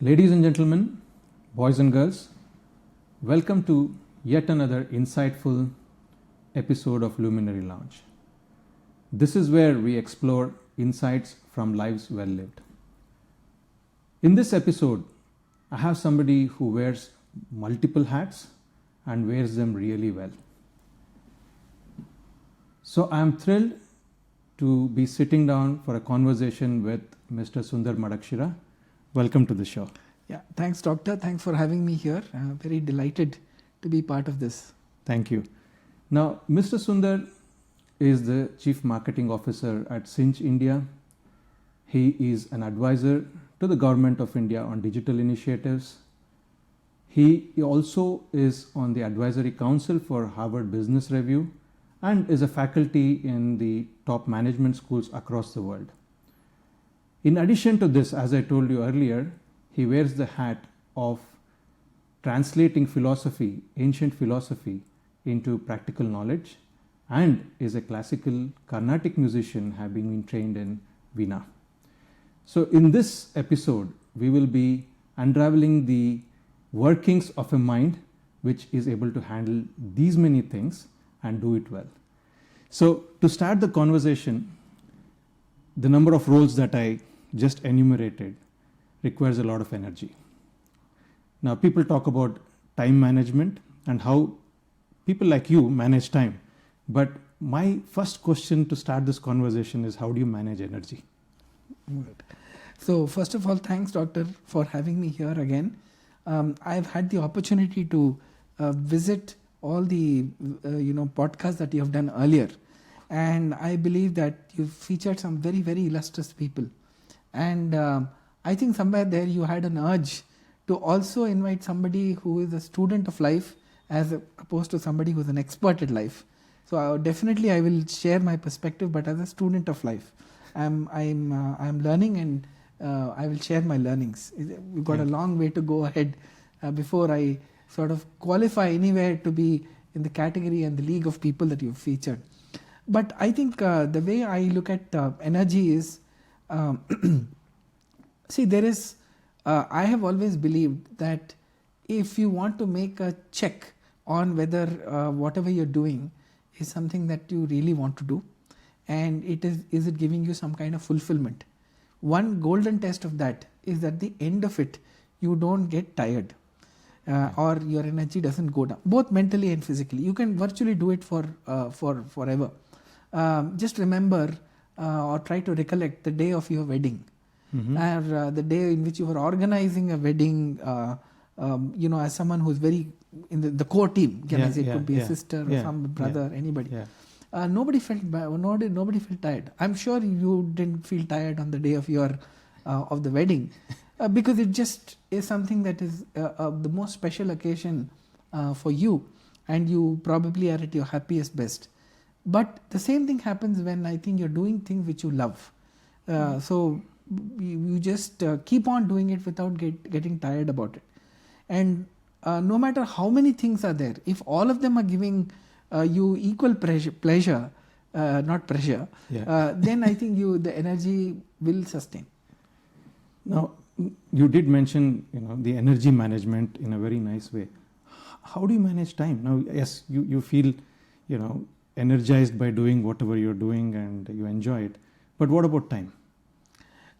Ladies and gentlemen, boys and girls, welcome to yet another insightful episode of Luminary Lounge. This is where we explore insights from lives well lived. In this episode, I have somebody who wears multiple hats and wears them really well. So I am thrilled to be sitting down for a conversation with Mr. Sunder Madaakshira. Welcome to the show. Yeah, thanks, Doctor. Thanks for having me here. I'm very delighted to be part of this. Thank you. Now, Mr. Sunder is the Chief Marketing Officer at Sinch India. He is an advisor to the Government of India on digital initiatives. He also is on the Advisory Council for Harvard Business Review and is a faculty in the top management schools across the world. In addition to this, as I told you earlier, he wears the hat of translating philosophy, ancient philosophy, into practical knowledge and is a classical Carnatic musician, having been trained in Veena. So in this episode, we will be unraveling the workings of a mind which is able to handle these many things and do it well. So to start the conversation, the number of roles that I just enumerated requires a lot of energy. Now, people talk about time management and how people like you manage time. But my first question to start this conversation is, how do you manage energy? So, first of all, thanks, Doctor, for having me here again. I've had the opportunity to visit all the podcasts that you have done earlier, and I believe that you've featured some very, very illustrious people. And I think somewhere there you had an urge to also invite somebody who is a student of life as opposed to somebody who's an expert at life. So definitely I will share my perspective, but as a student of life, I'm learning, and I will share my learnings. We've got a long way to go ahead before I sort of qualify anywhere to be in the category and the league of people that you've featured. But I think the way I look at energy is, see, there is, I have always believed that if you want to make a check on whether whatever you're doing is something that you really want to do, and is it giving you some kind of fulfillment. One golden test of that is that at the end of it, you don't get tired or your energy doesn't go down, both mentally and physically. You can virtually do it for forever. Just remember or try to recollect the day of your wedding, or the day in which you were organizing a wedding, as someone who's very in the core team. It could be a sister or some brother, anybody. Nobody felt nobody felt tired. I'm sure you didn't feel tired on the day of your of the wedding, because it just is something that is the most special occasion for you, and you probably are at your happiest best. But the same thing happens when I think you're doing things which you love. So you just keep on doing it without getting tired about it. And no matter how many things are there, if all of them are giving you equal pleasure, not pressure, then I think the energy will sustain. Now, you did mention the energy management in a very nice way. How do you manage time? Now, yes, you feel energized by doing whatever you're doing and you enjoy it. But what about time?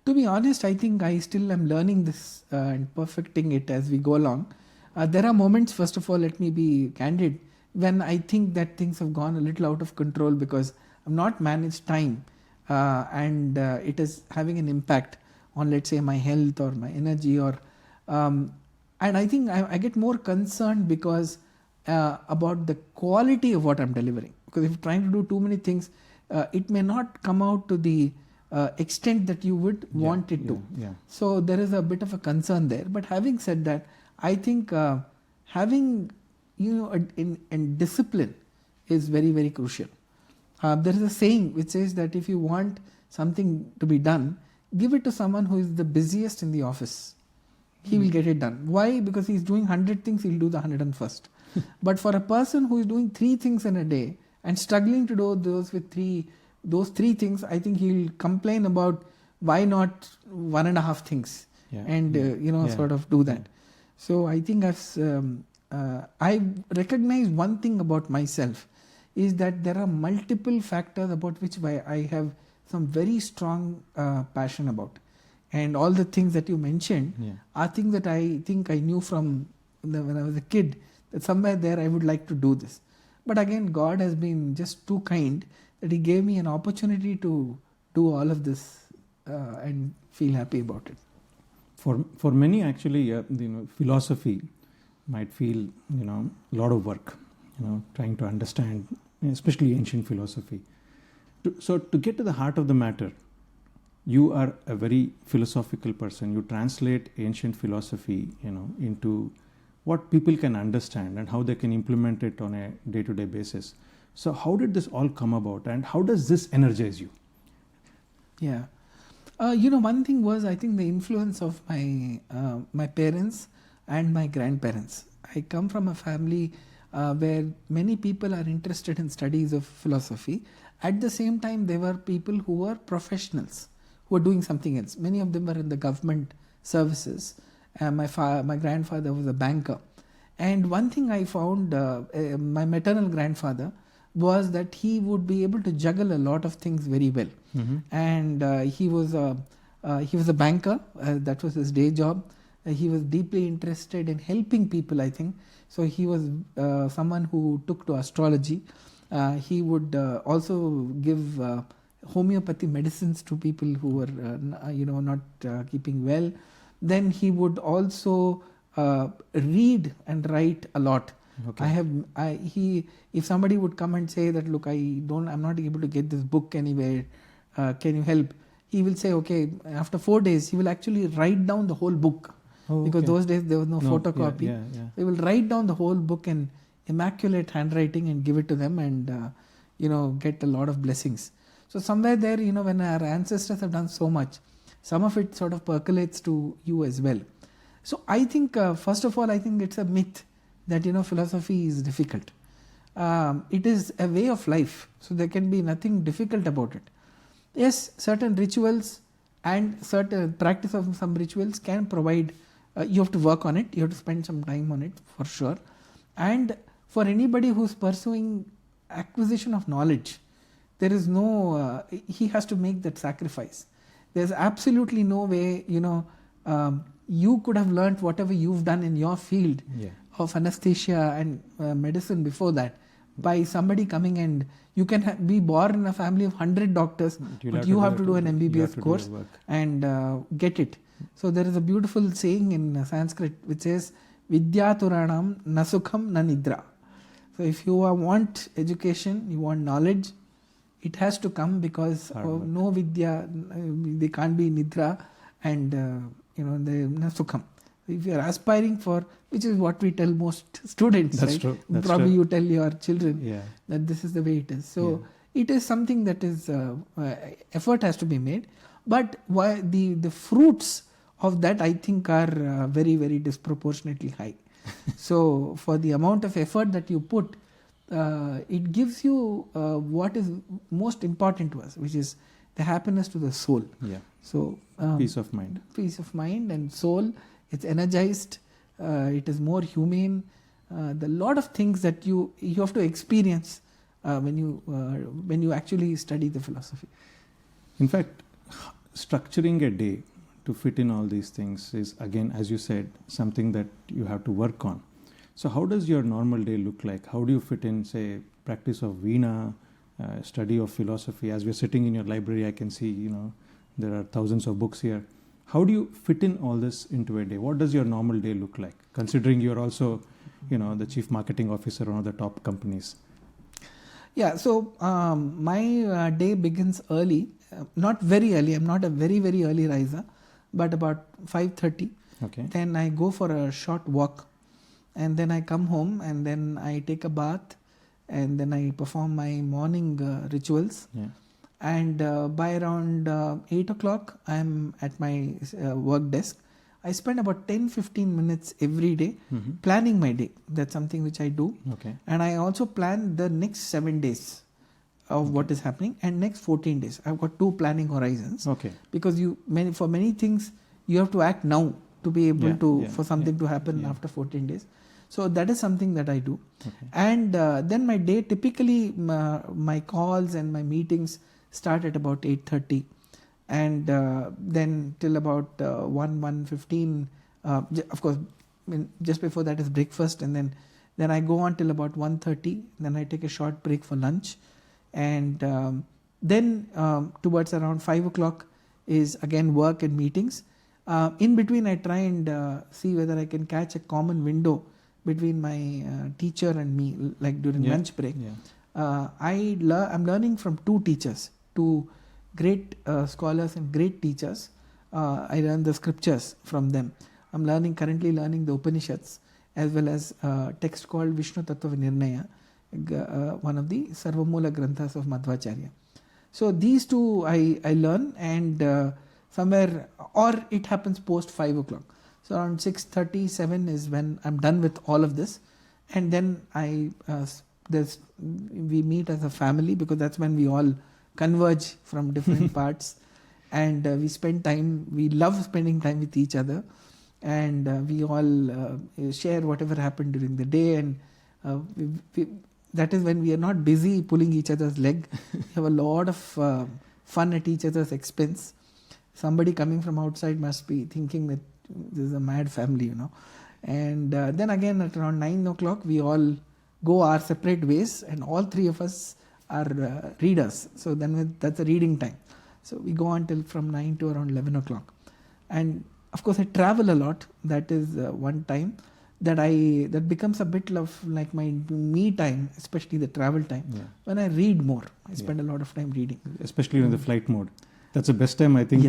To be honest, I think I still am learning this and perfecting it as we go along. There are moments, first of all, let me be candid, when I think that things have gone a little out of control because I've not managed time and it is having an impact on, let's say, my health or my energy, and I think I get more concerned because about the quality of what I'm delivering. Because if you're trying to do too many things, it may not come out to the extent that you would want it to. So there is a bit of a concern there. But having said that, I think having in discipline is very, very crucial. There is a saying which says that if you want something to be done, give it to someone who is the busiest in the office. He will get it done. Why? Because he's doing 100 things, he'll do the 101st. But for a person who is doing 3 things in a day and struggling to do those three things, I think he'll complain about why not 1.5 things. and sort of do that. So I think I recognize one thing about myself is that there are multiple factors about which I have some very strong passion about, and all the things that you mentioned are things that I think I knew from when I was a kid, that somewhere there I would like to do this. But again, God has been just too kind that He gave me an opportunity to do all of this and feel happy about it. For many, actually, philosophy might feel a lot of work, trying to understand, especially ancient philosophy. So to get to the heart of the matter, you are a very philosophical person. You translate ancient philosophy, into what people can understand and how they can implement it on a day-to-day basis. So how did this all come about, and how does this energize you? Yeah. One thing was, I think, the influence of my parents and my grandparents. I come from a family where many people are interested in studies of philosophy. At the same time, there were people who were professionals, who were doing something else. Many of them were in the government services. My grandfather was a banker. And one thing I found, my maternal grandfather, was that he would be able to juggle a lot of things very well. And he was a banker. That was his day job. He was deeply interested in helping people, I think. So he was someone who took to astrology. He would also give homeopathy medicines to people who were not keeping well. Then he would also read and write a lot. Okay. If somebody would come and say that, look, I'm not able to get this book anywhere, can you help? He will say, okay, after 4 days, he will actually write down the whole book. Because those days there was no photocopy. He will write down the whole book in immaculate handwriting and give it to them, and get a lot of blessings. So somewhere there, when our ancestors have done so much, some of it sort of percolates to you as well. So I think, first of all, I think it's a myth that philosophy is difficult. It is a way of life, so there can be nothing difficult about it. Yes, certain rituals and certain practice of some rituals can provide, you have to work on it, you have to spend some time on it for sure. And for anybody who's pursuing acquisition of knowledge, there is no, he has to make that sacrifice. There's absolutely no way, you could have learnt whatever you've done in your field of anesthesia and medicine before that by somebody coming, and you can be born in a family of 100 doctors, but you have to do an MBBS course and get it. So there is a beautiful saying in Sanskrit which says, Vidya Turanam Nasukham na Nidra. So if you want education, you want knowledge, it has to come, because no Vidya, they can't be Nidra, and the Nasukham. If you are aspiring for, which is what we tell most students, that's right? True. That's Probably true. You tell your children that this is the way it is. So it is something that is, effort has to be made. But why the fruits of that, I think, are very, very disproportionately high. So for the amount of effort that you put, it gives you what is most important to us, which is the happiness to the soul. So peace of mind. Peace of mind and soul. It's energized. It is more humane. The lot of things that you have to experience when you actually study the philosophy. In fact, structuring a day to fit in all these things is, again, as you said, something that you have to work on. So how does your normal day look like? How do you fit in, say, practice of Veena, study of philosophy? As we're sitting in your library, I can see, there are thousands of books here. How do you fit in all this into a day? What does your normal day look like, considering you're also, the chief marketing officer of one of the top companies? Yeah, so my day begins early, not very early. I'm not a very, very early riser, but about 5:30. Okay. Then I go for a short walk, and then I come home, and then I take a bath, and then I perform my morning rituals. And by around 8 o'clock, I'm at my work desk. I spend about 10-15 minutes every day planning my day. That's something which I do. Okay. And I also plan the next 7 days of what is happening, and next 14 days. I've got 2 planning horizons. Okay. Because for many things, you have to act now to be able for something to happen after 14 days. So that is something that I do. Okay. And then my day, typically my calls and my meetings start at about 8:30, and then till about 1:15. Of course, just before that is breakfast, and then I go on till about 1:30. Then I take a short break for lunch, and then towards around 5 o'clock is again work and meetings. In between, I try and see whether I can catch a common window between my teacher and me, like during lunch break. I'm learning from two teachers, two great scholars and great teachers. I learn the scriptures from them. I'm currently learning the Upanishads, as well as a text called Vishnu Tattva Nirnaya, one of the Sarvamoola Granthas of Madhvacharya. So these two I learn, and somewhere, or it happens post 5 o'clock. So around 6:37 is when I'm done with all of this, and then we meet as a family, because that's when we all converge from different parts, and we spend time. We love spending time with each other, and we all share whatever happened during the day, and that is when we are not busy pulling each other's leg. We have a lot of fun at each other's expense. Somebody coming from outside must be thinking that this is a mad family, And then again at around 9 o'clock, we all go our separate ways, and all three of us are readers. So then that's a reading time. So we go on till from 9 to around 11 o'clock. And of course I travel a lot. That is one time that becomes a bit of like my me time, especially the travel time. When I read more, I spend a lot of time reading. Especially in the flight mode. That's the best time, I think.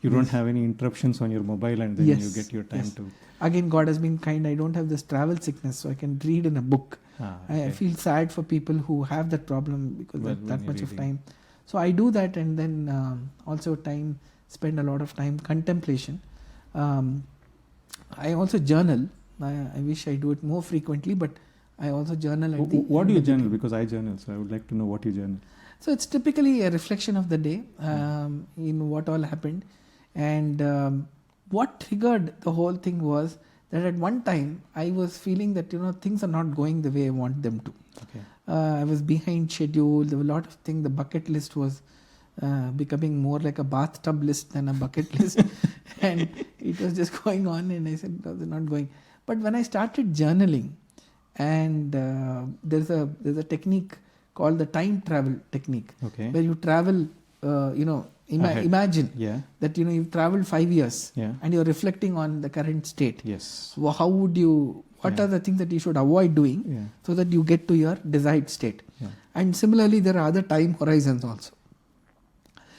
You don't have any interruptions on your mobile, and then you get your time to... Again, God has been kind. I don't have this travel sickness, so I can read in a book. I feel sad for people who have that problem, because that much of time. So I do that, and then also spend a lot of time contemplation. I also journal. I wish I do it more frequently, but I also journal. What do you journal? Because I journal, so I would like to know what you journal. So it's typically a reflection of the day, in what all happened, and what triggered the whole thing was that at one time I was feeling that things are not going the way I want them to. I was behind schedule. There were a lot of things. The bucket list was becoming more like a bathtub list than a bucket list, and it was just going on. And I said, no, they're not going. But when I started journaling, and there's a technique called the time travel technique, where you travel, imagine that you've traveled 5 years, and you're reflecting on the current state. Well, how would you? What are the things that you should avoid doing so that you get to your desired state? And similarly, there are other time horizons also.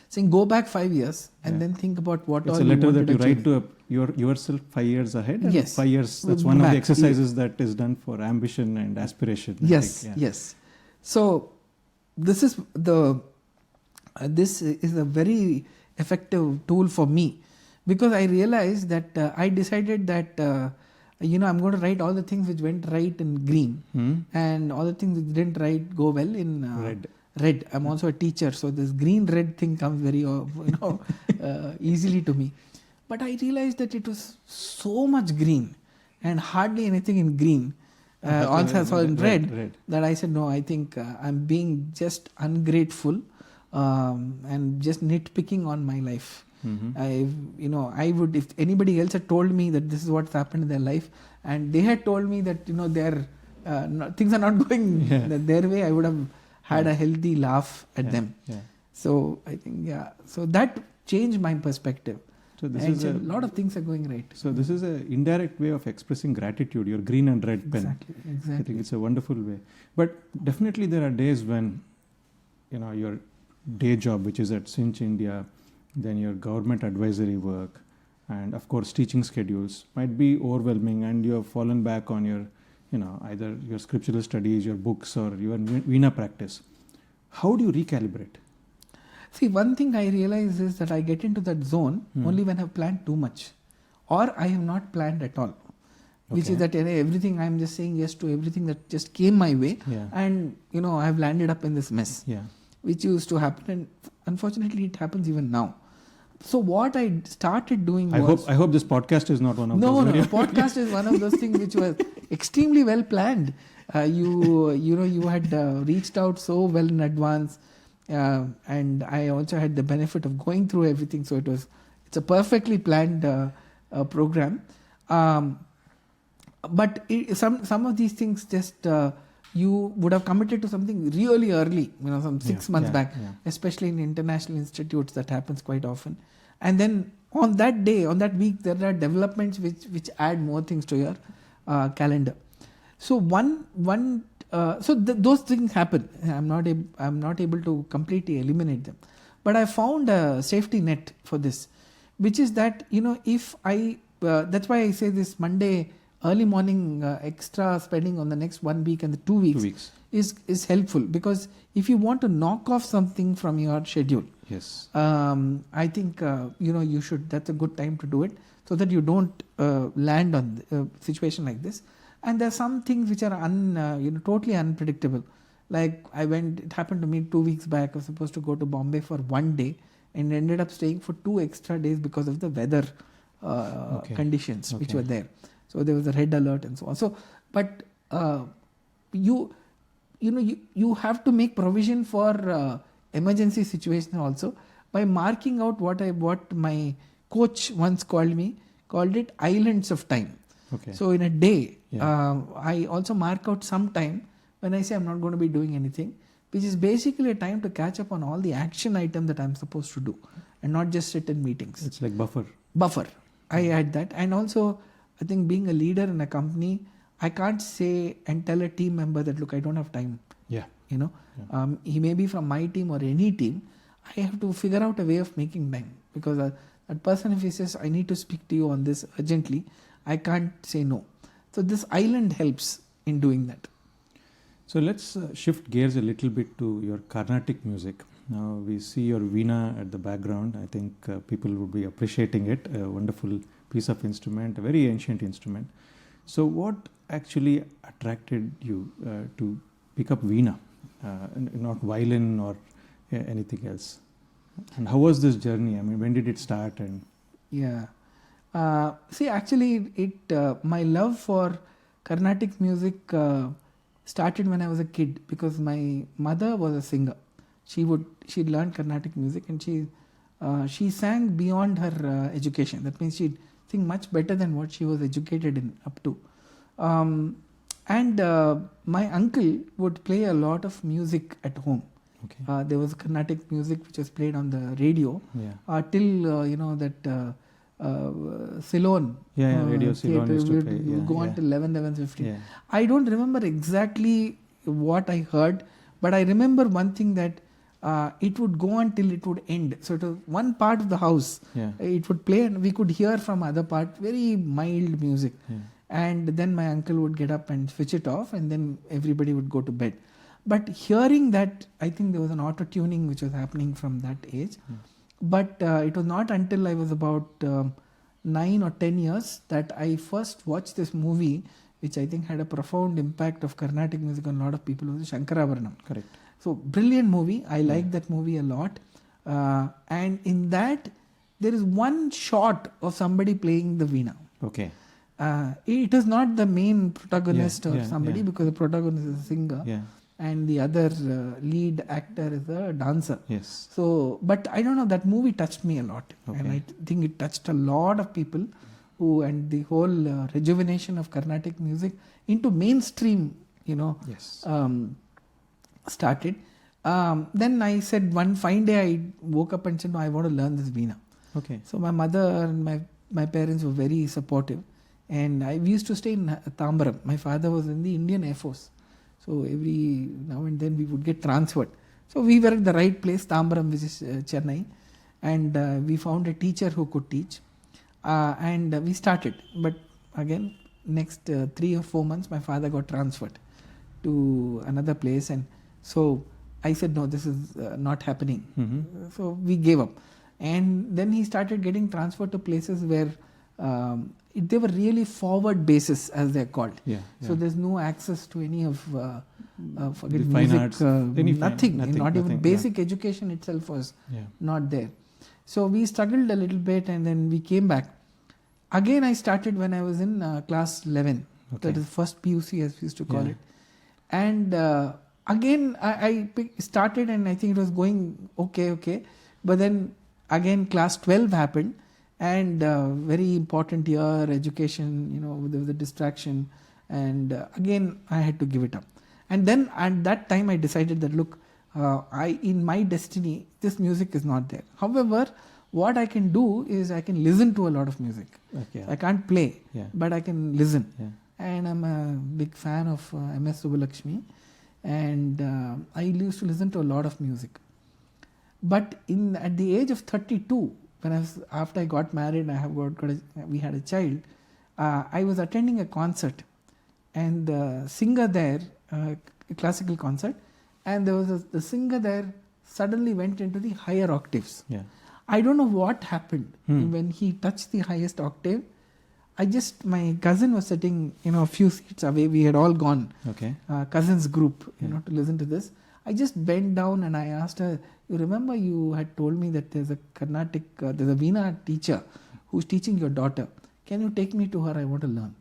Saying go back 5 years and then think about what all you wanted to achieve. It's a letter that you write to yourself 5 years ahead. And 5 years. That's one of the exercises that is done for ambition and aspiration. Yes. So this is a very effective tool for me, because I realized that I decided that I'm going to write all the things which went right in green, and all the things which didn't go well in red. I'm also a teacher, so this green-red thing comes very easily to me. But I realized that it was so much green and hardly anything in green. Also in red, that I said, no, I think I'm being just ungrateful and just nitpicking on my life. I would, if anybody else had told me that this is what's happened in their life, and they had told me that things are not going their way, I would have had a healthy laugh at them. So I think so that changed my perspective. So this is a lot of things are going right. So this is an indirect way of expressing gratitude, your green and red pen. Exactly. I think it's a wonderful way. But definitely there are days when, your day job, which is at Sinch India, then your government advisory work, and of course teaching schedules might be overwhelming, and you have fallen back on your, either your scriptural studies, your books, or your Veena practice. How do you recalibrate? See, one thing I realize is that I get into that zone only when I've planned too much, or I have not planned at all. Which is that everything, I'm just saying yes to everything that just came my way, and I've landed up in this mess, which used to happen, and unfortunately it happens even now. So what I started doing I was... hope this podcast is not one of those. No. Podcast is one of those things which was extremely well planned. You had reached out so well in advance, and I also had the benefit of going through everything. So it's a perfectly planned program. But some of these things just you would have committed to something really early, some 6 months back, especially in international institutes. That happens quite often. And then on that day, on that week, there are developments which add more things to your calendar. So those things happen. I'm not able to completely eliminate them, but I found a safety net for this, which is that if I that's why I say this Monday early morning extra spending on the next 1 week and the 2 weeks is helpful, because if you want to knock off something from your schedule, yes, I think you should. That's a good time to do it, so that you don't land on a situation like this. And there are some things which are totally unpredictable. Like it happened to me 2 weeks back. I was supposed to go to Bombay for 1 day and ended up staying for 2 extra days because of the weather conditions which were there. So there was a red alert and so on. So, but you have to make provision for emergency situation also by marking out what my coach once called it islands of time. Okay. So in a day, I also mark out some time when I say I'm not going to be doing anything, which is basically a time to catch up on all the action items that I'm supposed to do and not just sit in meetings. It's like buffer. I had that. And also, I think being a leader in a company, I can't say and tell a team member that, look, I don't have time. Yeah. He may be from my team or any team. I have to figure out a way of making time, because that person, if he says, I need to speak to you on this urgently, I can't say no. So this island helps in doing that. So let's shift gears a little bit to your Carnatic music. Now we see your veena at the background. I think people would be appreciating it. A wonderful piece of instrument, a very ancient instrument. So what actually attracted you to pick up veena, not violin or anything else? And how was this journey? I mean, when did it start? And actually, my love for Carnatic music started when I was a kid, because my mother was a singer. She learned Carnatic music, and she sang beyond her education. That means she'd sing much better than what she was educated in up to. My uncle would play a lot of music at home. Okay. There was Carnatic music which was played on the radio till Ceylon. Radio Ceylon used to play. Go on till 11:50. Yeah. I don't remember exactly what I heard, but I remember one thing, that it would go on till it would end. So it was one part of the house. It would play, and we could hear from other part very mild music. And then my uncle would get up and switch it off, and then everybody would go to bed. But hearing that, I think there was an auto-tuning which was happening from that age. But it was not until I was about 9 or 10 years that I first watched this movie, which I think had a profound impact of Carnatic music on a lot of people. It was Shankarabharanam. Correct. So brilliant movie. I like that movie a lot. And in that, there is one shot of somebody playing the veena. Okay. It is not the main protagonist or somebody, because the protagonist is a singer. Yeah. And the other lead actor is a dancer. Yes. So, but I don't know, that movie touched me a lot. Okay. And I think it touched a lot of people and the whole rejuvenation of Carnatic music into mainstream, started. Then I said, one fine day I woke up and said, no, I want to learn this veena. Okay. So my mother and my parents were very supportive. And we used to stay in Tambaram. My father was in the Indian Air Force. So every now and then we would get transferred. So we were at the right place, Tambaram, which is Chennai. And we found a teacher who could teach. And we started. But again, next 3 or 4 months, my father got transferred to another place. And so I said, no, this is not happening. Mm-hmm. So we gave up. And then he started getting transferred to places where they were really forward bases, as they're called. So there's no access to any of forget fine music, arts, nothing. Not even nothing, basic education itself was not there. So we struggled a little bit and then we came back. Again, I started when I was in class 11. Okay. That is first PUC as we used to call Yeah. it. And again, I started and I think it was going okay. But then again, class 12 happened and very important year, education, there was a distraction. And again, I had to give it up. And then at that time, I decided that, look, in my destiny, this music is not there. However, what I can do is I can listen to a lot of music. Okay. I can't play, but I can listen. Yeah. And I'm a big fan of MS Subbulakshmi. And I used to listen to a lot of music. But at the age of 32, after I got married, we had a child, I was attending a concert. And the singer there, a classical concert, and there was the singer there suddenly went into the higher octaves. Yeah. I don't know what happened when he touched the highest octave. My cousin was sitting, a few seats away. We had all gone, Okay. Cousins group, to listen to this. I just bent down and I asked her, you remember you had told me that there's a Carnatic, there's a Veena teacher who's teaching your daughter. Can you take me to her? I want to learn.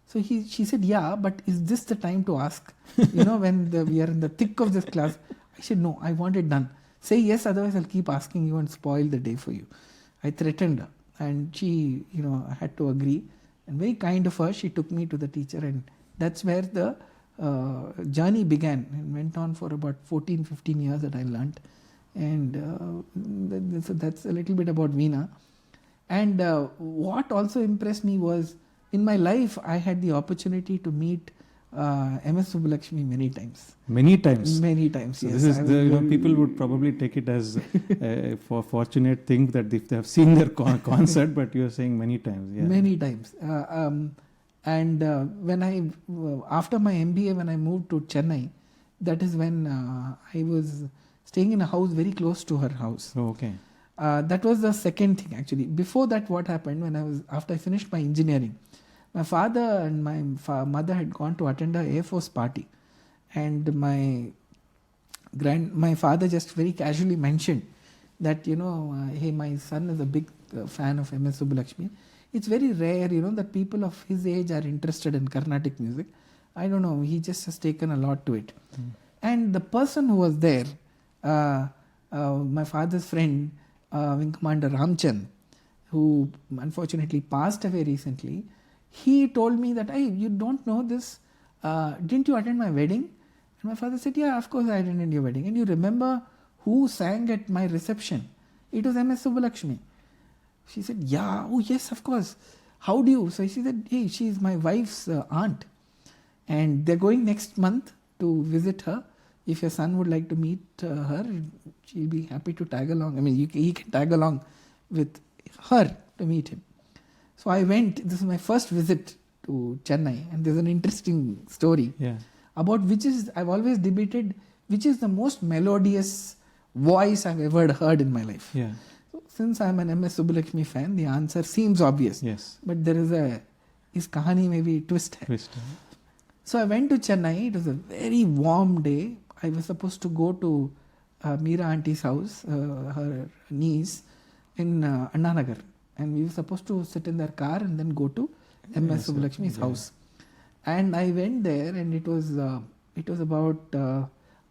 So she said, yeah, but is this the time to ask? When we are in the thick of this class. I said, no, I want it done. Say yes, otherwise I'll keep asking you and spoil the day for you. I threatened her and she, had to agree. And very kind of her, she took me to the teacher and that's where the journey began and went on for about 14, 15 years that I learnt. And so that's a little bit about Veena. And what also impressed me was, in my life, I had the opportunity to meet MS Subbulakshmi many times. Many times. Many times, So yes. this is people would probably take it as a fortunate thing that if they have seen their concert, but you are saying many times. Yeah. Many times. And after my MBA, when I moved to Chennai, that is when I was staying in a house very close to her house. Oh, okay. That was the second thing actually. Before that, what happened after I finished my engineering, my father and my mother had gone to attend a Air Force party, and my father just very casually mentioned that hey, my son is a big fan of MS Subbulakshmi. It's very rare that people of his age are interested in Carnatic music. I don't know, he just has taken a lot to it. And the person who was there, my father's friend, Wing Commander Ramchand, who unfortunately passed away recently, he told me that, hey, you don't know this, didn't you attend my wedding? And my father said, yeah, of course I attended your wedding. And you remember who sang at my reception? It was MS Subbulakshmi. She said, yeah, oh yes, of course. How do you? So she said, hey, she's my wife's aunt. And they're going next month to visit her. If your son would like to meet her, she'll be happy to tag along. I mean, he can tag along with her to meet him. So I went. This is my first visit to Chennai, and there's an interesting story about I've always debated which is the most melodious voice I've ever heard in my life. Yeah. So since I'm an MS Subbulakshmi fan, the answer seems obvious. Yes. But there is is kahani maybe twist. So I went to Chennai. It was a very warm day. I was supposed to go to Meera auntie's house, her niece, in Anna Nagar. And we were supposed to sit in their car and then go to MS Subbulakshmi's house. And I went there and it was about...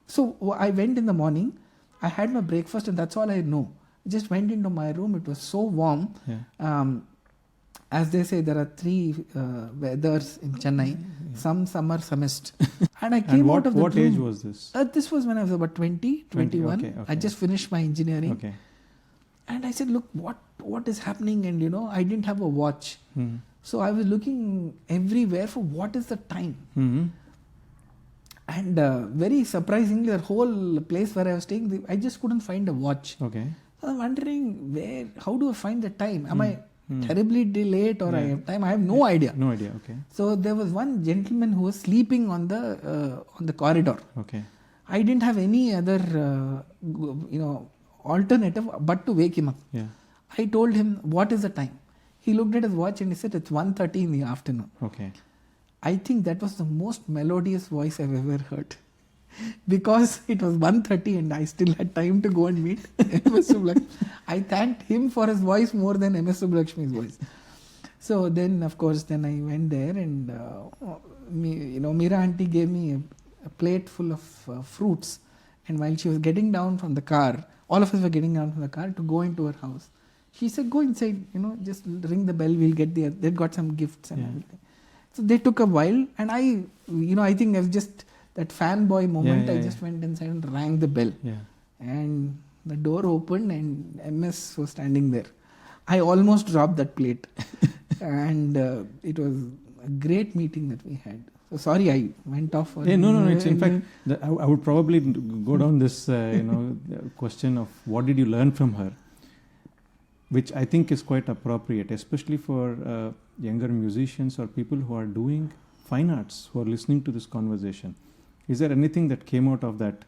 so I went in the morning. I had my breakfast and that's all I know. I just went into my room. It was so warm. As they say, there are 3 weathers in Chennai. Some summer, some mist. And I came out of the room. What age was this? This was when I was about 20, 21. Okay. I just finished my engineering. Okay. And I said, look, what is happening? And I didn't have a watch. So I was looking everywhere for what is the time. And very surprisingly, the whole place where I was staying, I just couldn't find a watch. Okay. So I'm wondering how do I find the time? Am I terribly late or I have time? I have no idea. No idea. Okay. So there was one gentleman who was sleeping on the corridor. Okay. I didn't have any other alternative but to wake him up. Yeah. I told him, what is the time? He looked at his watch and he said, it's 1:30 in the afternoon. Okay. I think that was the most melodious voice I've ever heard. because it was 1:30 and I still had time to go and meet MS Subbulakshmi. I thanked him for his voice more than MS Subbulakshmi's voice. So then, of course, then I went there and, Meera auntie gave me a plate full of fruits. And while she was getting down from the car, all of us were getting down from the car to go into her house. She said, go inside, just ring the bell, we'll get they've got some gifts and everything. So they took a while and I think I was just that fanboy moment. I just went inside and rang the bell. Yeah. And the door opened and MS was standing there. I almost dropped that plate. And it was a great meeting that we had. So sorry, I went off. No. It's in fact, I would probably go down this, question of what did you learn from her, which I think is quite appropriate, especially for younger musicians or people who are doing fine arts, who are listening to this conversation. Is there anything that came out of that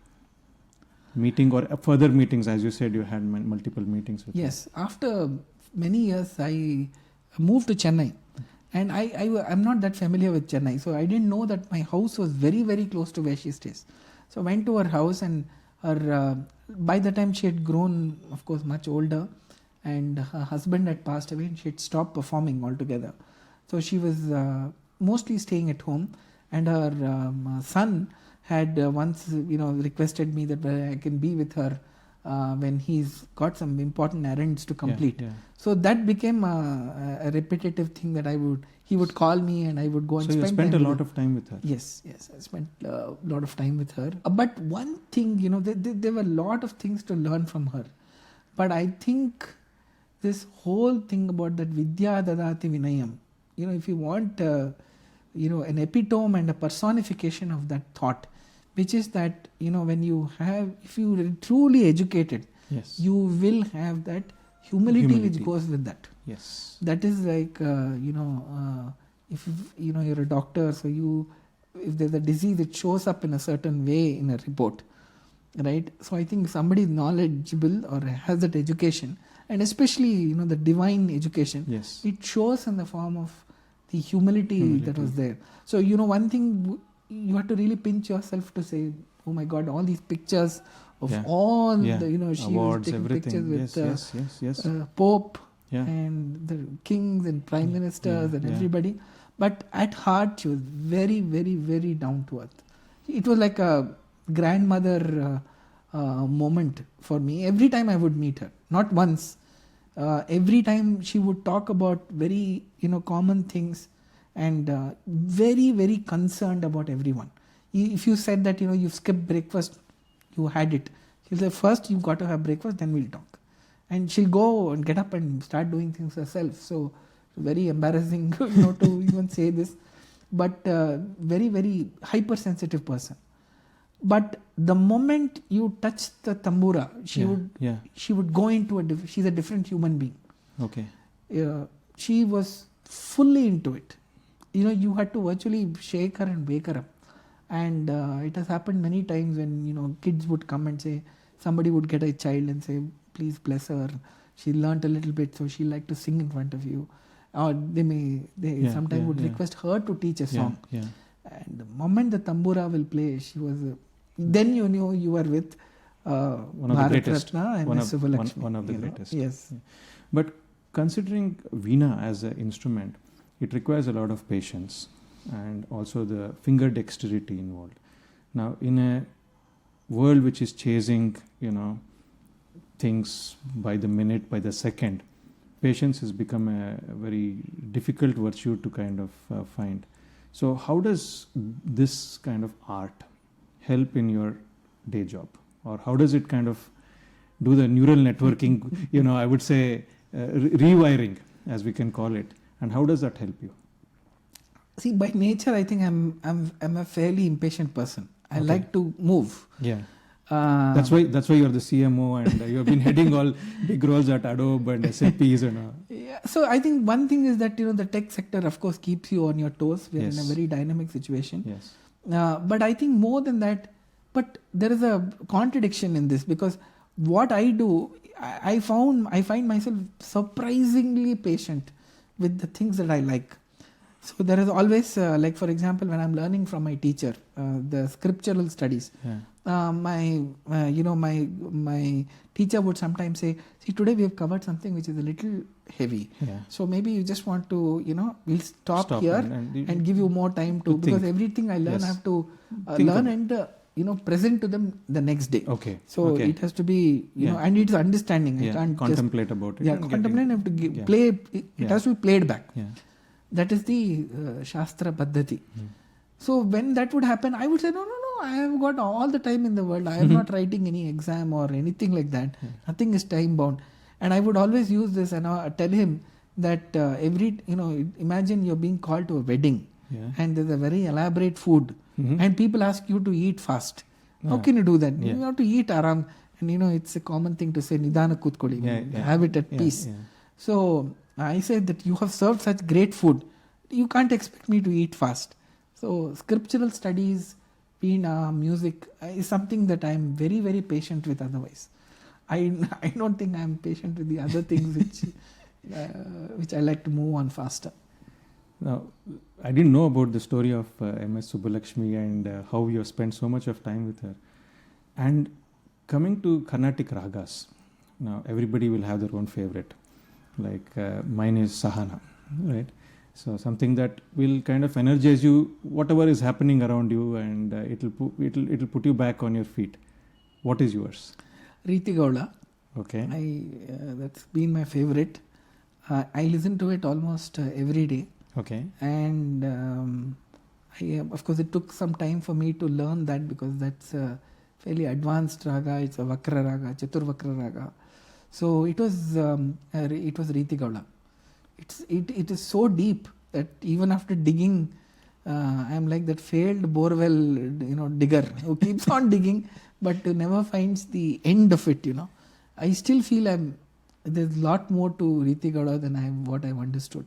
meeting or further meetings? As you said, you had multiple meetings with her. Yes. After many years, I moved to Chennai. And I'm not that familiar with Chennai. So I didn't know that my house was very, very close to where she stays. So I went to her house and by the time she had grown, of course, much older. And her husband had passed away and she had stopped performing altogether. So she was mostly staying at home. And her son had once, requested me that I can be with her when he's got some important errands to complete. Yeah. So that became a repetitive thing that he would call me and I would go and spend. So you spent a lot of time with her. Yes, I spent a lot of time with her. But one thing, there were a lot of things to learn from her. But I think this whole thing about that Vidya Dadati Vinayam, if you want, an epitome and a personification of that thought, which is that, if you are truly educated, yes, you will have that humility which goes with that. Yes. That is like, if you're a doctor, so if there's a disease, it shows up in a certain way in a report, right? So I think somebody is knowledgeable or has that education, and especially, the divine education, yes, it shows in the form of the humility that was there. So, one thing, you have to really pinch yourself to say, oh my God, all these pictures of all the, she awards, was taking everything. pictures with Yes. Pope and the kings and prime ministers and everybody. But at heart, she was very, very, very down to earth. It was like a grandmother moment for me. Every time I would meet her, not once, every time she would talk about very, common things and very, very concerned about everyone. If you said that, you skipped breakfast, you had it. She'll say, first you've got to have breakfast, then we'll talk. And she'll go and get up and start doing things herself. So very embarrassing, to even say this. But very, very hypersensitive person. But the moment you touch the tambura, she would go into she's a different human being. Okay. She was fully into it. You had to virtually shake her and wake her up. And it has happened many times when, kids would come and say, somebody would get a child and say, please bless her. She learnt a little bit, so she liked to sing in front of you. Or they sometimes would request her to teach a song. Yeah. And the moment the tambura will play, she was... then you knew you were with one of the greatest. And one of the greatest. Yes. Yeah. But considering Veena as an instrument, it requires a lot of patience and also the finger dexterity involved. Now, in a world which is chasing, things by the minute, by the second, patience has become a very difficult virtue to kind of find. So how does this kind of art help in your day job? Or how does it kind of do the neural networking, I would say rewiring, as we can call it, and how does that help you? See, by nature, I think I'm a fairly impatient person. I like to move. Yeah. That's why you're the CMO and you have been heading all big roles at Adobe and SAPs and Yeah. So I think one thing is that the tech sector, of course, keeps you on your toes. We're in a very dynamic situation. Yes. But I think more than that, but there is a contradiction in this, because what I do, I find myself surprisingly patient with the things that I like. So there is always, like for example, when I'm learning from my teacher, the scriptural studies, my teacher would sometimes say, see, today we have covered something which is a little heavy. So maybe you just want to, we'll stop here and give you more time to because everything I learn I have to learn and present to them the next day. So it has to be, and it's understanding. I can't contemplate just, about it. Contemplate and have to play. It has to be played back. That is the Shastra Paddhati. So when that would happen, I would say, no, I have got all the time in the world. I am not writing any exam or anything like that. Nothing is time bound. And I would always use this and tell him that imagine you're being called to a wedding and there's a very elaborate food and people ask you to eat fast. How can you do that? You have to eat aram. And it's a common thing to say, Nidana Kutkoli, have it at peace. So I said that you have served such great food. You can't expect me to eat fast. So scriptural studies, Veena, music is something that I am very, very patient with otherwise. I don't think I am patient with the other things which I like to move on faster. Now, I didn't know about the story of MS Subbulakshmi and how you have spent so much of time with her. And coming to Carnatic ragas, now everybody will have their own favorite. Like mine is Sahana, right? So something that will kind of energize you, whatever is happening around you, and it'll put you back on your feet. What is yours? Riti Gaula. Okay. That's been my favorite. I listen to it almost every day. Okay. And of course it took some time for me to learn that because that's a fairly advanced raga. It's a Vakra raga, Chatur Vakra raga. So it was Riti Gaula. It is so deep that even after digging, I am like that failed borewell, digger who keeps on digging but never finds the end of it. I still feel there's a lot more to Riti Gaula than what I've understood.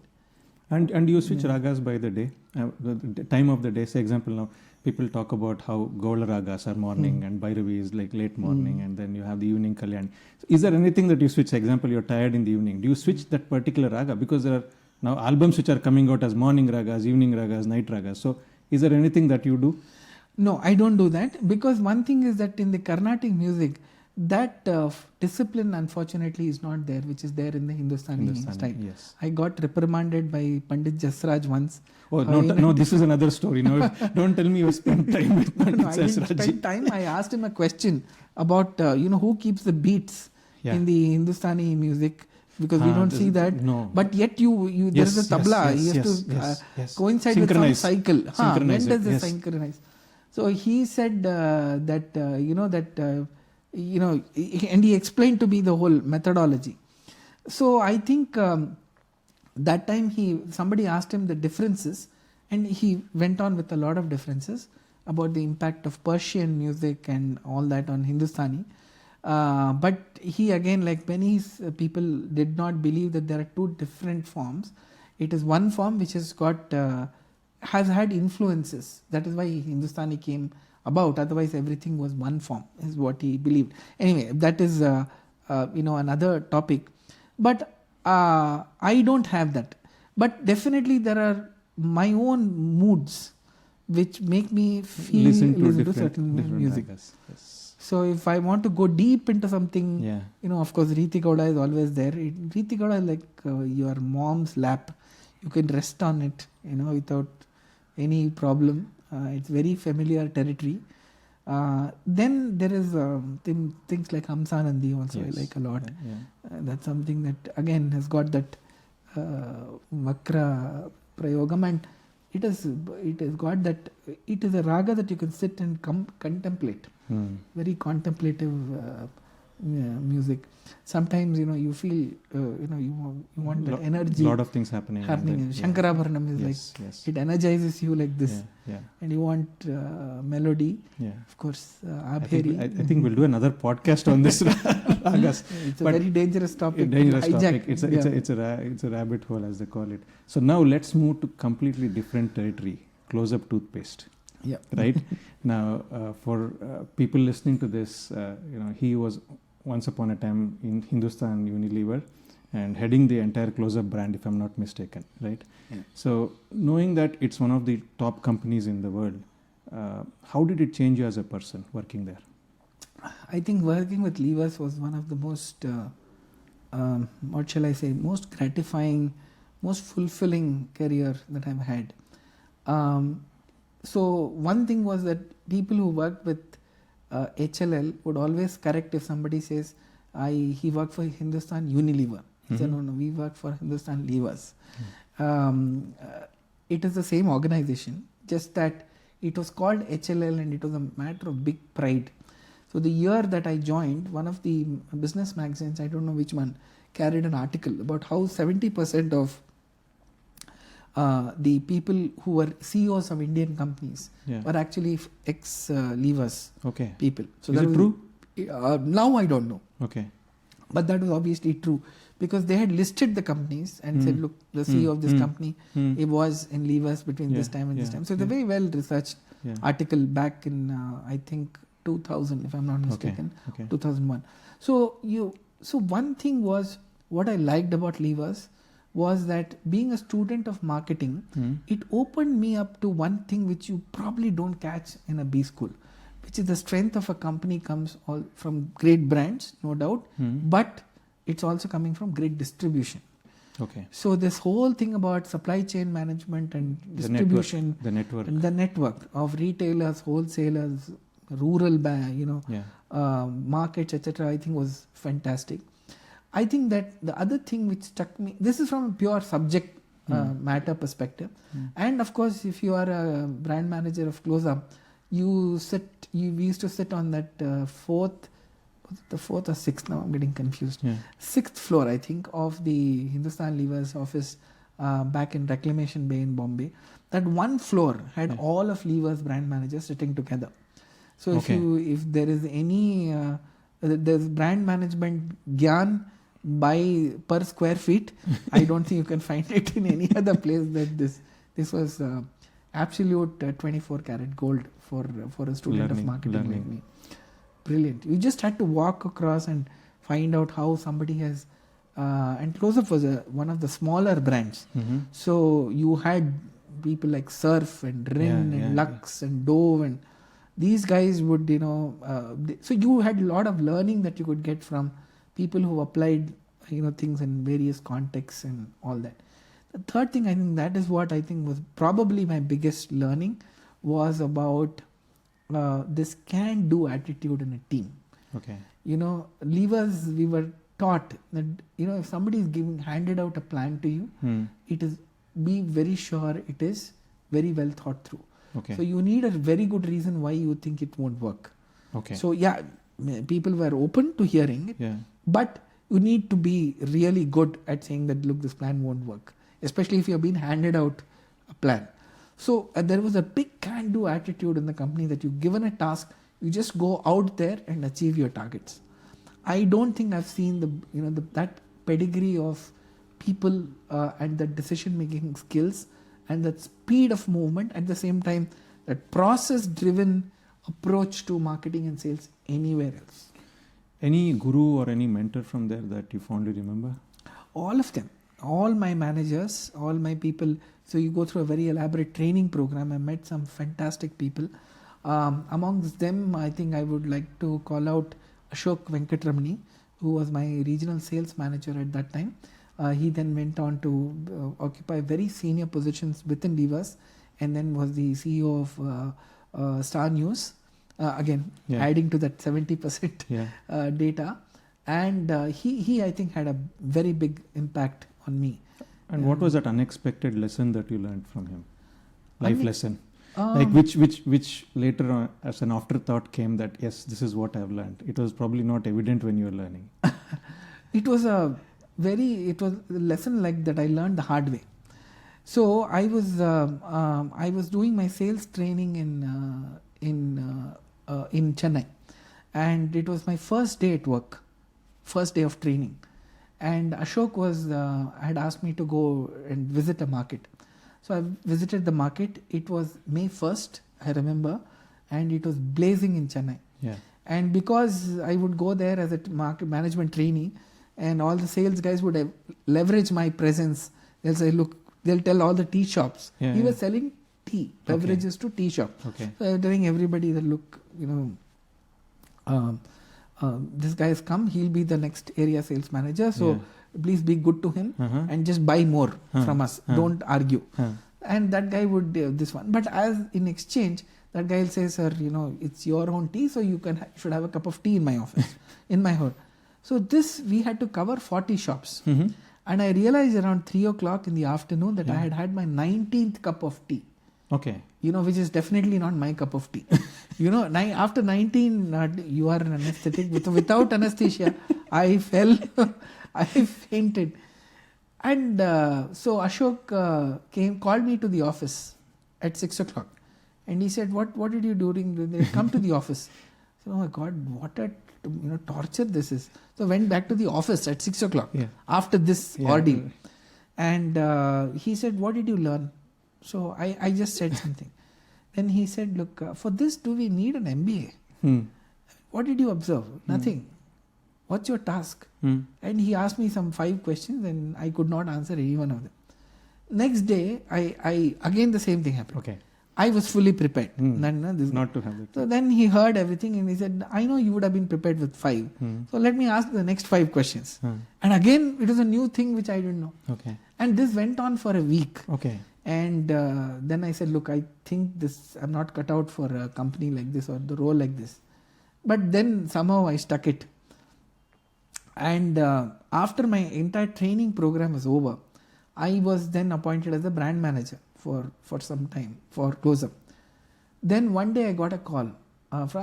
And you switch ragas by the day, the time of the day. Say example now, people talk about how Gaula ragas are morning and Bhairavi is like late morning and then you have the evening Kalyan. So is there anything that you switch? Example, you're tired in the evening. Do you switch that particular raga? Because there are now albums which are coming out as morning ragas, evening ragas, night ragas. So is there anything that you do? No, I don't do that because one thing is that in the Carnatic music, that discipline unfortunately is not there, which is there in the Hindustani style. Yes. I got reprimanded by Pandit Jasraj once. Oh, no, this is another story. No, don't tell me you spent time with Pandit Jasraj. I didn't spend time. I asked him a question about, who keeps the beats in the Hindustani music because we don't see that. No. But yet there is a tabla. He has to coincide with some cycle. When does it synchronize? So he said and he explained to me the whole methodology. So I think that time somebody asked him the differences and he went on with a lot of differences about the impact of Persian music and all that on Hindustani. But he again, like many people, did not believe that there are two different forms. It is one form which has had influences. That is why Hindustani came about. Otherwise everything was one form is what he believed. Anyway, that is another topic. But I don't have that. But definitely there are my own moods which make me feel listen to certain music. Yes. So if I want to go deep into something, of course Riti Gaula is always there. Riti Gaula is like your mom's lap. You can rest on it, without any problem. It's very familiar territory. Then there is things like Hamsanandi also I like a lot. That's something that again has got that Vakra Prayogam, and it has got that. It is a raga that you can sit and contemplate. Very contemplative music. Sometimes you feel you want that energy. A lot of things happening. Shankarabharanam is it energizes you like this, and you want melody. Of course, Abheri. I think we'll do another podcast on this ragas. It's a very dangerous topic. It's a rabbit hole, as they call it. So now let's move to completely different territory. Close-up toothpaste. Right. Now, for people listening to this, he was once upon a time in Hindustan Unilever, and heading the entire close-up brand, if I'm not mistaken, right? Yeah. So knowing that it's one of the top companies in the world, how did it change you as a person working there? I think working with Levers was one of the most, what shall I say, most gratifying, most fulfilling career that I've had. So one thing was that people who worked with HLL would always correct if somebody says, he worked for Hindustan Unilever. He said, no, we work for Hindustan Levers. It is the same organization, just that it was called HLL and it was a matter of big pride. So the year that I joined, one of the business magazines, I don't know which one, carried an article about how 70% of the people who were CEOs of Indian companies were actually ex-Levers people. So is it true? Now I don't know. Okay. But that was obviously true, because they had listed the companies and said, look, the CEO of this company, it was in Levers between this time and this time. So it's a very well researched article back in, I think, 2000, if I'm not mistaken, 2001. So one thing was, what I liked about Levers was that being a student of marketing, it opened me up to one thing which you probably don't catch in a B school, which is the strength of a company comes all from great brands, no doubt, but it's also coming from great distribution. Okay. So this whole thing about supply chain management and distribution, the network and the network of retailers, wholesalers, rural, markets, etc., I think was fantastic. I think that the other thing which struck me, this is from a pure subject matter perspective, and of course, if you are a brand manager of Close-Up, we used to sit on that fourth or sixth, now I'm getting confused, sixth floor, I think, of the Hindustan Levers office back in Reclamation Bay in Bombay. That one floor had all of Levers brand managers sitting together. So if there is any, there's brand management gyan per square feet, I don't think you can find it in any other place that this was absolute 24 karat gold for a student of marketing like me. Brilliant. You just had to walk across and find out how somebody has, and Close-Up was one of the smaller brands. So you had people like Surf and Rin and Lux and Dove, and these guys would, so you had a lot of learning that you could get from people who applied, things in various contexts and all that. The third thing, I think that is what I think was probably my biggest learning, was about this can-do attitude in a team. Okay. Levers, we were taught that, if somebody is handed out a plan to you, be very sure it is very well thought through. Okay. So you need a very good reason why you think it won't work. Okay. So people were open to hearing it, but you need to be really good at saying that, look, this plan won't work, especially if you're being handed out a plan. So there was a big can-do attitude in the company that you're given a task, you just go out there and achieve your targets. I don't think I've seen that pedigree of people and the decision-making skills and that speed of movement, at the same time that process-driven approach to marketing and sales anywhere else. Any guru or any mentor from there that you fondly remember? All of them. All my managers, all my people. So you go through a very elaborate training program. I met some fantastic people. Amongst them, I think I would like to call out Ashok Venkatramani, who was my regional sales manager at that time. He then went on to occupy very senior positions within Levers, and then was the CEO of Star News. Adding to that 70% data. And he, I think, had a very big impact on me. And what was that unexpected lesson that you learned from him? Life lesson? Like which later on as an afterthought came that, yes, this is what I have learned. It was probably not evident when you were learning. It was a lesson like that I learned the hard way. So I was doing my sales training in Chennai, and it was my first day at work, first day of training, and Ashok had asked me to go and visit a market. So I visited the market. It was May 1st, I remember, and it was blazing in Chennai. And because I would go there as a market management trainee, and all the sales guys would have leverage my presence. They'll say, look, they'll tell all the tea shops. Yeah, He yeah. was selling tea, beverages to tea shop. Okay. So I was telling everybody that, look, this guy has come, he'll be the next area sales manager. So please be good to him and just buy more from us. Don't argue. And that guy would this one. But as in exchange, that guy will say, sir, it's your own tea, so you should have a cup of tea in my office, in my home. So this, we had to cover 40 shops. And I realized around 3 o'clock in the afternoon that I had had my 19th cup of tea. Okay. Which is definitely not my cup of tea. After 19, you are an anesthetic. Without anesthesia, I fell, I fainted. And so Ashok called me to the office at 6 o'clock. And he said, what did you do during the day? Come to the office. So, oh my God, what a torture this is. So I went back to the office at 6 o'clock after this ordeal. And he said, what did you learn? So I just said something. Then he said, look, for this, do we need an MBA? What did you observe? Nothing. What's your task? And he asked me some 5 questions and I could not answer any one of them. Next day, I again the same thing happened. Okay. I was fully prepared. Not to have it. So then he heard everything and he said, I know you would have been prepared with 5. So let me ask the next 5 questions. And again, it was a new thing which I didn't know. Okay. And this went on for a week. Okay. And then I said, look, I think I'm not cut out for a company like this or the role like this. But then somehow I stuck it. And after my entire training program was over, I was then appointed as a brand manager for some time, for Close-Up. Then one day I got a call.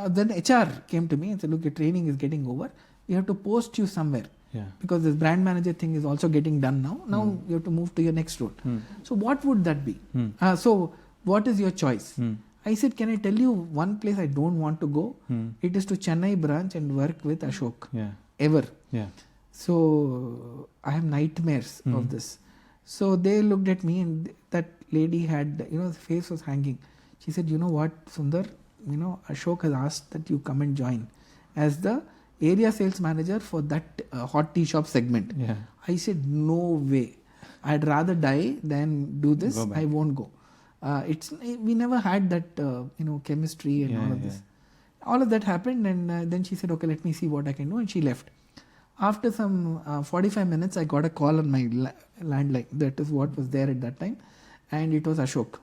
Then HR came to me and said, look, your training is getting over. We have to post you somewhere. Yeah. Because this brand manager thing is also getting done now. Now you have to move to your next role. So what would that be? So what is your choice? I said, can I tell you one place I don't want to go? It is to Chennai branch and work with Ashok. Ever. So I have nightmares of this. So they looked at me and that lady had, the face was hanging. She said, you know what, Sunder, Ashok has asked that you come and join as the area sales manager for that hot tea shop segment. I said, no way. I'd rather die than do this. I won't go. We never had that, chemistry and all of this. All of that happened and then she said, okay, let me see what I can do. And she left. After some 45 minutes, I got a call on my landline. That is what was there at that time. And it was Ashok.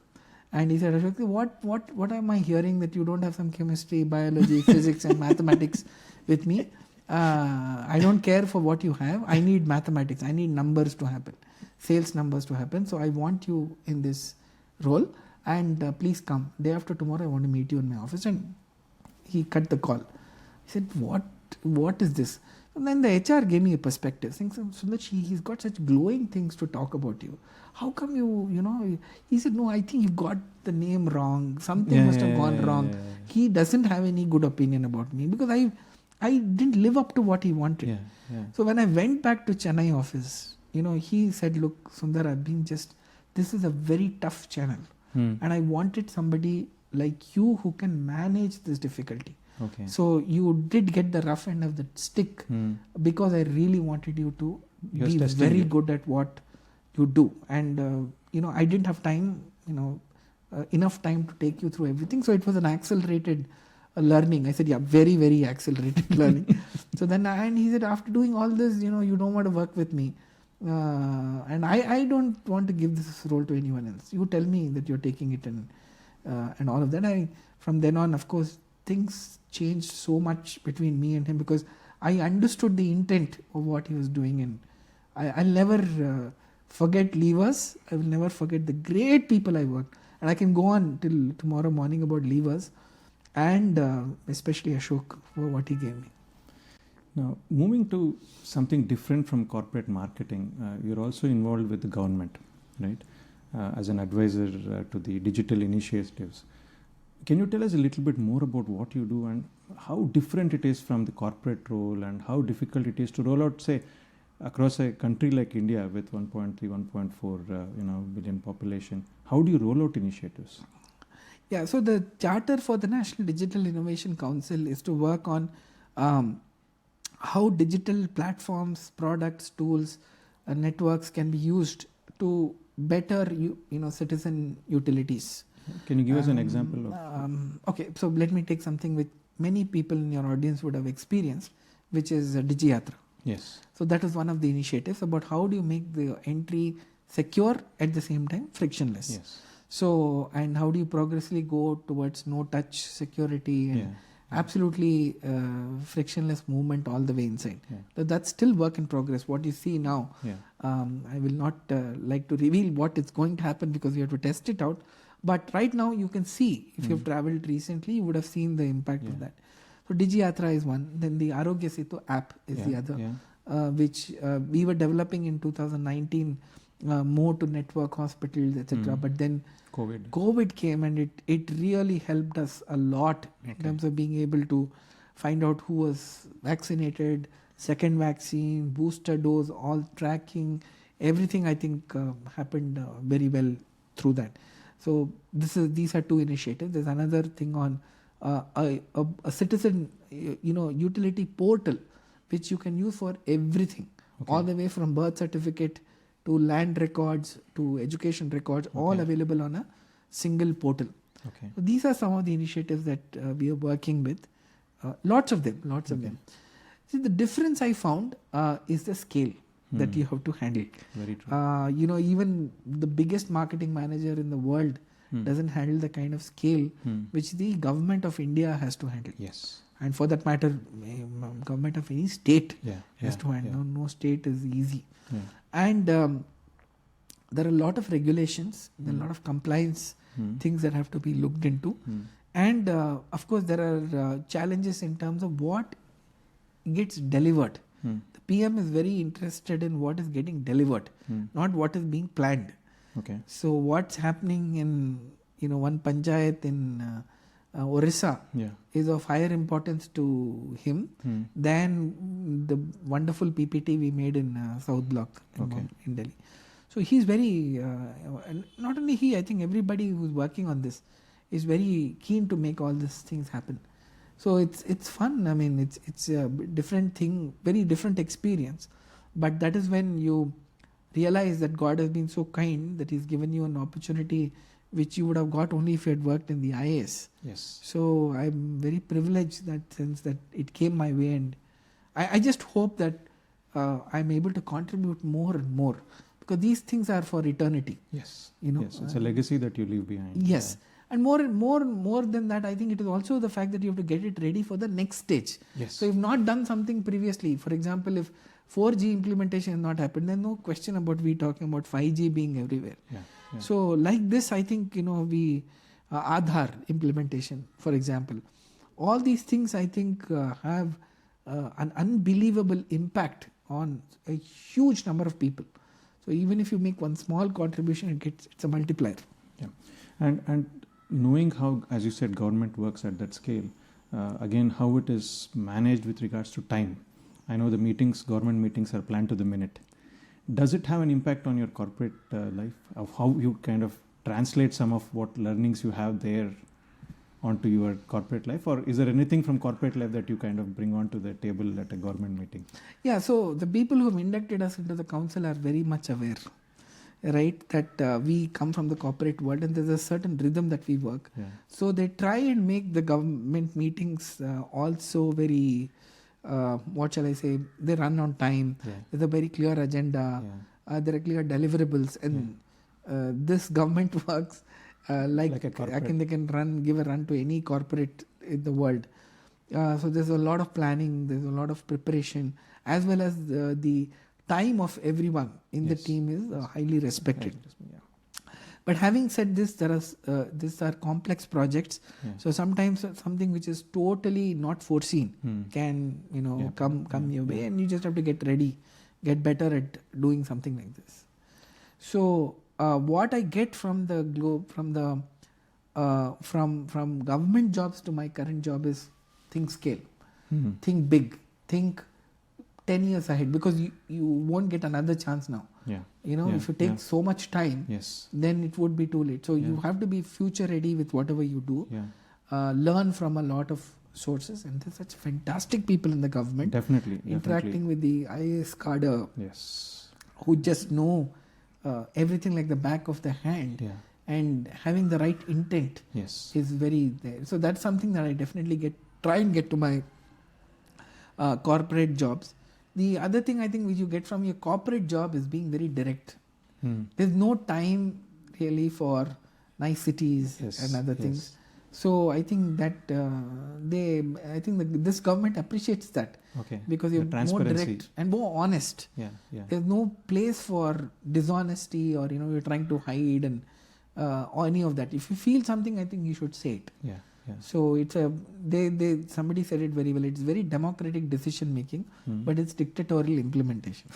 And he said, Ashok, what am I hearing that you don't have some chemistry, biology, physics and mathematics with me? I don't care for what you have. I need mathematics. I need numbers to happen, sales numbers to happen. So I want you in this role and please come. Day after tomorrow, I want to meet you in my office. And he cut the call. He said, what is this? And then the HR gave me a perspective, saying, Sundar, he's got such glowing things to talk about you. How come he said, no, I think you got the name wrong. Something must have gone wrong. He doesn't have any good opinion about me because I didn't live up to what he wanted. So when I went back to Chennai office, he said, look, Sundar, this is a very tough channel. And I wanted somebody like you who can manage this difficulty. So you did get the rough end of the stick because I really wanted you to be very good at what you do. And, I didn't have time, enough time to take you through everything. So it was an accelerated learning. I said, very, very accelerated learning. So then, and he said, after doing all this, you don't want to work with me. And I don't want to give this role to anyone else. You tell me that you're taking it and all of that. From then on, of course, things changed so much between me and him because I understood the intent of what he was doing. And I'll never forget Levers. I will never forget the great people I worked. And I can go on till tomorrow morning about Levers and especially Ashok for what he gave me. Now, moving to something different from corporate marketing, you're also involved with the government, right? As an advisor to the digital initiatives. Can you tell us a little bit more about what you do and how different it is from the corporate role and how difficult it is to roll out, say, across a country like India with 1.3, 1.4 billion population? How do you roll out initiatives? Yeah, so the charter for the National Digital Innovation Council is to work on how digital platforms, products, tools, networks can be used to better citizen utilities. Can you give us an example of? Okay, so let me take something which many people in your audience would have experienced, which is Digiyatra. Yes. So that is one of the initiatives about how do you make the entry secure at the same time frictionless. Yes. So, and how do you progressively go towards no touch security and absolutely frictionless movement all the way inside. So that's still work in progress. What you see now, I will not like to reveal what is going to happen because you have to test it out. But right now you can see, if you've traveled recently, you would have seen the impact of that. So Digiyatra is one. Then the Arogya Setu app is the other, which we were developing in 2019 more to network hospitals, etc. But then COVID came and it really helped us a lot in terms of being able to find out who was vaccinated, second vaccine, booster dose, all tracking, everything I think happened very well through that. So these are two initiatives. There's another thing on a citizen utility portal which you can use for everything, all the way from birth certificate to land records to education records, all available on a single portal. So these are some of the initiatives that we are working with. Lots of them. See, the difference I found is the scale that you have to handle. Very true. Even the biggest marketing manager in the world doesn't handle the kind of scale which the government of India has to handle. Yes. And for that matter, government of any state has to handle. No state is easy. And there are a lot of regulations, there are a lot of compliance things that have to be looked into. And of course, there are challenges in terms of what gets delivered. The PM is very interested in what is getting delivered, not what is being planned. So what's happening in one panchayat in Orissa is of higher importance to him than the wonderful PPT we made in South Block in Delhi. So he's very, not only he, I think everybody who's working on this is very keen to make all these things happen. So it's fun. I mean, it's a different thing, very different experience. But that is when you realize that God has been so kind that He's given you an opportunity which you would have got only if you had worked in the IAS. Yes. So I'm very privileged in that sense that it came my way, and I just hope that I'm able to contribute more and more, because these things are for eternity. Yes. Yes, it's a legacy that you leave behind. Yes. And more than that, I think it is also the fact that you have to get it ready for the next stage. Yes. So you've not done something previously. For example, if 4G implementation has not happened, then no question about we talking about 5G being everywhere. So like this, I think, we Aadhaar implementation, for example, all these things I think have an unbelievable impact on a huge number of people. So even if you make one small contribution, it's a multiplier. And knowing how, as you said, government works at that scale, again, how it is managed with regards to time. I know the government meetings are planned to the minute. Does it have an impact on your corporate life, of how you kind of translate some of what learnings you have there onto your corporate life? Or is there anything from corporate life that you kind of bring onto the table at a government meeting? Yeah, so the people who have inducted us into the council are very much aware, right, that we come from the corporate world and there's a certain rhythm that we work. So they try and make the government meetings also very, what shall I say, they run on time. There's a very clear agenda. There are clear deliverables. And this government works like a corporate. They can give a run to any corporate in the world. So there's a lot of planning, there's a lot of preparation, as well as the time of everyone in the team is highly respected. But having said this, these are complex projects. So sometimes something which is totally not foreseen can come your way, and you just have to get ready, get better at doing something like this. So what I get from the globe, from government jobs to my current job is think scale, think big, think 10 years ahead, because you won't get another chance now. If you take so much time, then it would be too late. So you have to be future ready with whatever you do. Learn from a lot of sources, and there's such fantastic people in the government Definitely. interacting with the IAS cadre Yes. who just know everything like the back of the hand, Yeah. and having the right intent Yes. is very there. So that's something that I definitely try and get to my corporate jobs. The other thing I think which you get from your corporate job is being very direct. There's no time really for niceties Yes, and other yes. things. So I think that this government appreciates that, Okay. because you're The more transparency. direct and more honest. Yeah. Yeah. There's no place for dishonesty or you're trying to hide and or any of that. If you feel something, I think you should say it. Yeah. Yeah. So it's somebody said it very well. It's very democratic decision making, but it's dictatorial implementation.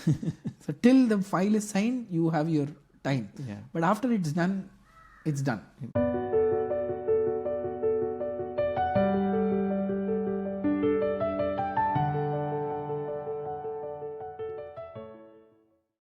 So till the file is signed, you have your time. Yeah. But after it's done, it's done.